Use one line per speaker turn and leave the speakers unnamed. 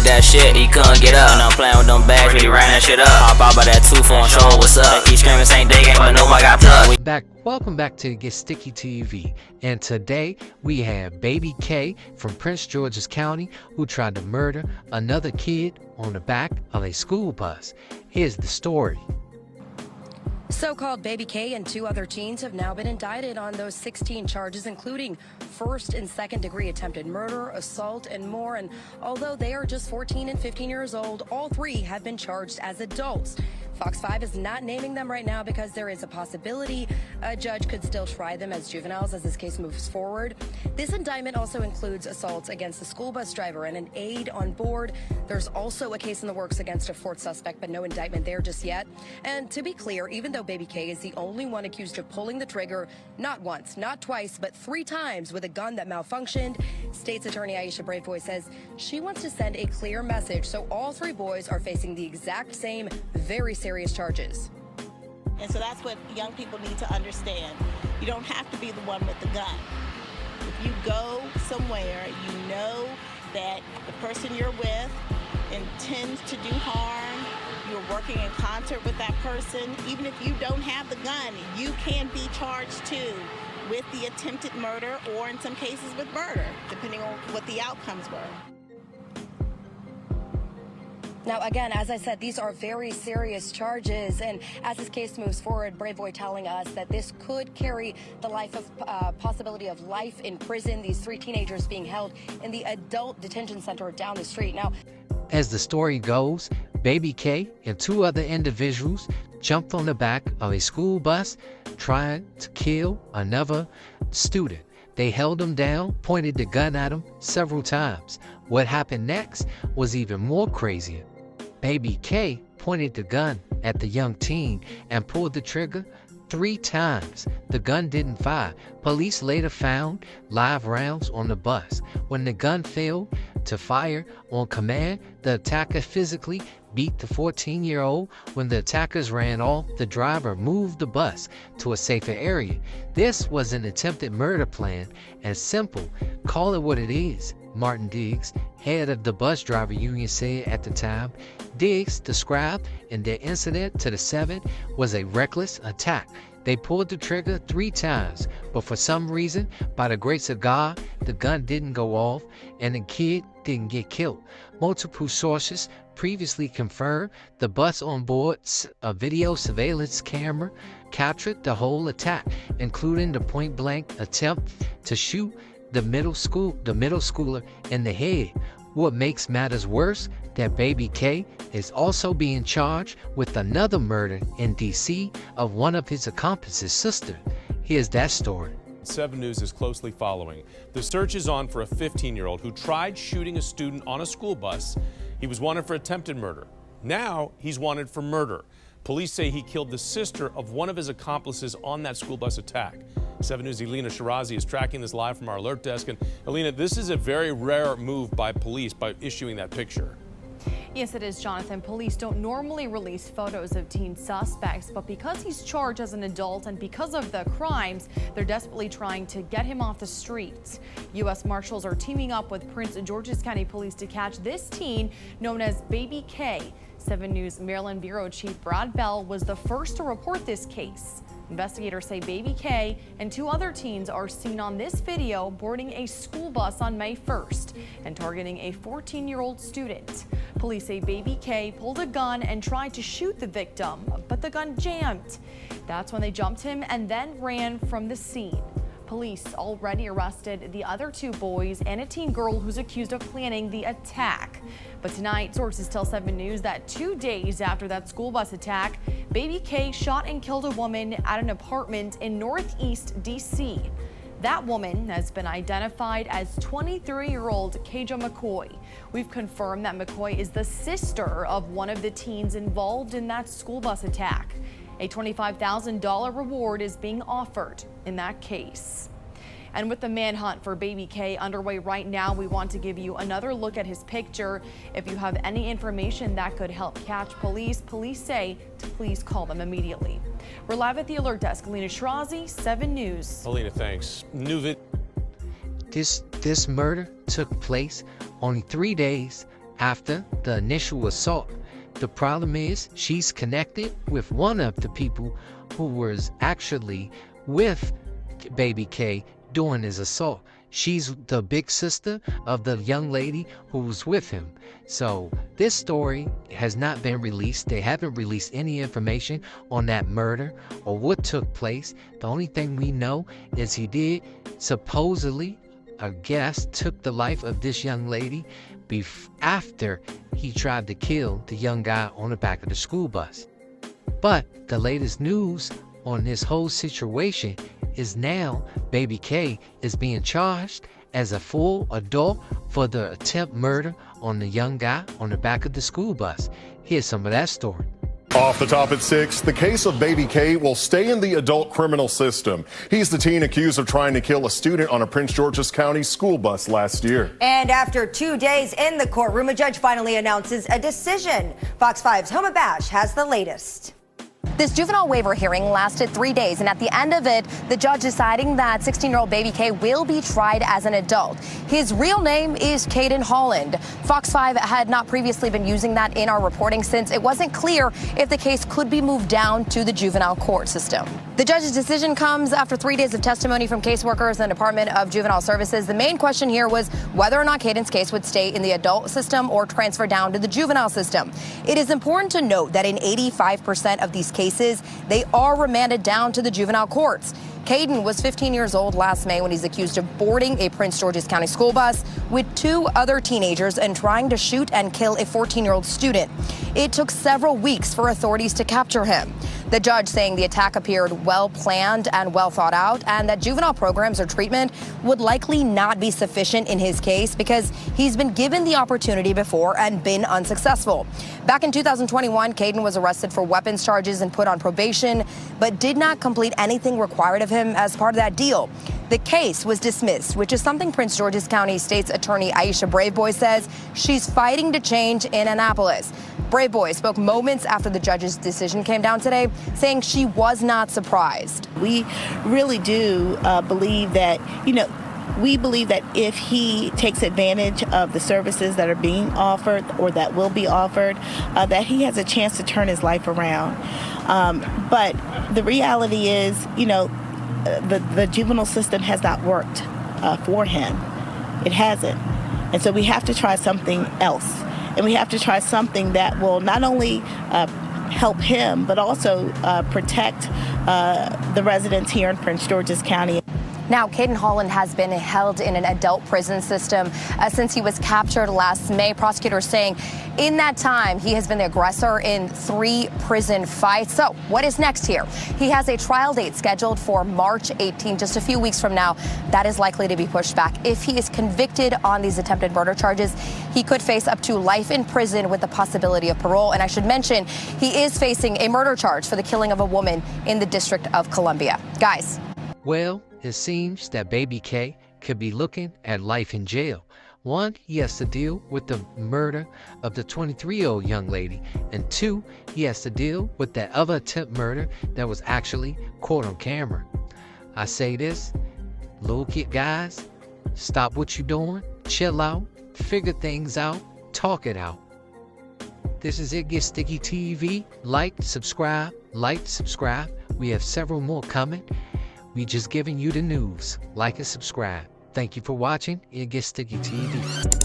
that shit, he couldn't get up. And I'm playing with them bags, really ran that shit up. Hop out by that 2-4 and show what's up. They keep screaming same day game, but nobody got plugged.
Welcome back to Get Sticky TV, and today we have Baby K from Prince George's County who tried to murder another kid on the back of a school bus. Here's the story.
So-called Baby K and 2 other teens have now been indicted on those 16 charges, including first and second degree attempted murder, assault, and more. And although they are just 14 and 15 years old, all 3 have been charged as adults. Fox 5 is not naming them right now because there is a possibility a judge could still try them as juveniles as this case moves forward. This indictment also includes assaults against the school bus driver and an aide on board. There's also a case in the works against a 4th suspect, but no indictment there just yet. And to be clear, even though Baby K is the only one accused of pulling the trigger, not once, not twice, but 3 times with a gun that malfunctioned, State's Attorney Aisha Braveboy says she wants to send a clear message so all 3 boys are facing the exact same, very serious charges.
And so that's what young people need to understand. You don't have to be the one with the gun. If you go somewhere, you know that the person you're with intends to do harm, you're working in concert with that person. Even if you don't have the gun, you can be charged too with the attempted murder or in some cases with murder, depending on what the outcomes were.
Now, again, as I said, these are very serious charges, and as this case moves forward, Braveboy telling us that this could carry the possibility of life in prison. These 3 teenagers being held in the adult detention center down the street. Now,
as the story goes, Baby K and 2 other individuals jumped on the back of a school bus trying to kill another student. They held him down, pointed the gun at him several times. What happened next was even more crazier. Baby K pointed the gun at the young teen and pulled the trigger 3 times. The gun didn't fire. Police later found live rounds on the bus. When the gun failed to fire on command, the attacker physically beat the 14-year-old. When the attackers ran off, the driver moved the bus to a safer area. This was an attempted murder plan, and simple. Call it what it is, Martin Diggs, head of the bus driver union, said at the time. Diggs described in their incident to the 7 was a reckless attack. They pulled the trigger 3 times, but for some reason, by the grace of God, the gun didn't go off and the kid didn't get killed. Multiple sources previously confirmed the bus on board a video surveillance camera captured the whole attack, including the point-blank attempt to shoot the middle schooler in the head. What makes matters worse, that Baby K is also being charged with another murder in D.C. of one of his accomplice's sister. Here's that story.
7 News is closely following. The search is on for a 15-year-old who tried shooting a student on a school bus. He was wanted for attempted murder. Now he's wanted for murder. Police say he killed the sister of one of his accomplices on that school bus attack. 7 News' Elena Shirazi is tracking this live from our alert desk. And Elena, this is a very rare move by police by issuing that picture.
Yes, it is, Jonathan. Police don't normally release photos of teen suspects, but because he's charged as an adult and because of the crimes, they're desperately trying to get him off the streets. U.S. Marshals are teaming up with Prince George's County Police to catch this teen known as Baby K. 7 News Maryland Bureau Chief Brad Bell was the first to report this case. Investigators say Baby K and 2 other teens are seen on this video boarding a school bus on May 1st and targeting a 14-year-old student. Police say Baby K pulled a gun and tried to shoot the victim, but the gun jammed. That's when they jumped him and then ran from the scene. Police already arrested the other 2 boys and a teen girl who's accused of planning the attack. But tonight, sources tell 7 News that 2 days after that school bus attack, Baby K shot and killed a woman at an apartment in Northeast D.C. That woman has been identified as 23-year-old Kaja McCoy. We've confirmed that McCoy is the sister of one of the teens involved in that school bus attack. A $25,000 reward is being offered in that case. And with the manhunt for Baby K underway right now, we want to give you another look at his picture. If you have any information that could help catch police say to please call them immediately. We're live at the alert desk. Alina Shirazi, 7 News.
Alina, thanks.
This murder took place only 3 days after the initial assault. The problem is she's connected with one of the people who was actually with Baby K during his assault. She's the big sister of the young lady who was with him. So this story has not been released. They haven't released any information on that murder or what took place. The only thing we know is he did supposedly, I guess, took the life of this young lady after he tried to kill the young guy on the back of the school bus. But the latest news on this whole situation is now Baby K is being charged as a full adult for the attempt murder on the young guy on the back of the school bus. Here's some of that story.
Off the top at 6, the case of Baby K will stay in the adult criminal system. He's the teen accused of trying to kill a student on a Prince George's County school bus last year.
And after 2 days in the courtroom, a judge finally announces a decision. Fox 5's Homa Bash has the latest.
This juvenile waiver hearing lasted 3 days, and at the end of it, the judge deciding that 16-year-old Baby K will be tried as an adult. His real name is Caden Holland. Fox 5 had not previously been using that in our reporting since it wasn't clear if the case could be moved down to the juvenile court system. The judge's decision comes after 3 days of testimony from caseworkers and Department of Juvenile Services. The main question here was whether or not Caden's case would stay in the adult system or transfer down to the juvenile system. It is important to note that in 85% of these cases, they are remanded down to the juvenile courts. Caden was 15 years old last May when he's accused of boarding a Prince George's County school bus with 2 other teenagers and trying to shoot and kill a 14-year-old student. It took several weeks for authorities to capture him. The judge saying the attack appeared well planned and well thought out, and that juvenile programs or treatment would likely not be sufficient in his case because he's been given the opportunity before and been unsuccessful. Back in 2021, Caden was arrested for weapons charges and put on probation, but did not complete anything required of him as part of that deal. The case was dismissed, which is something Prince George's County State's Attorney Aisha Braveboy says she's fighting to change in Annapolis. Braveboy spoke moments after the judge's decision came down today, saying she was not surprised.
We really do believe that, we believe that if he takes advantage of the services that are being offered or that will be offered, that he has a chance to turn his life around. But the reality is, the juvenile system has not worked for him. It hasn't. And so we have to try something else. And we have to try something that will not only help him, but also protect the residents here in Prince George's County.
Now, Caden Holland has been held in an adult prison system since he was captured last May. Prosecutors saying in that time, he has been the aggressor in 3 prison fights. So what is next here? He has a trial date scheduled for March 18, just a few weeks from now. That is likely to be pushed back. If he is convicted on these attempted murder charges, he could face up to life in prison with the possibility of parole. And I should mention, he is facing a murder charge for the killing of a woman in the District of Columbia. Guys.
Well, it seems that Baby K could be looking at life in jail. 1, he has to deal with the murder of the 23-year-old young lady. And 2, he has to deal with that other attempt murder that was actually caught on camera. I say this, little kid guys, stop what you're doing, chill out, figure things out, talk it out. This is It Gets Sticky TV. Like, subscribe. We have several more coming. We just giving you the news. Like and subscribe. Thank you for watching It Gets Sticky TV.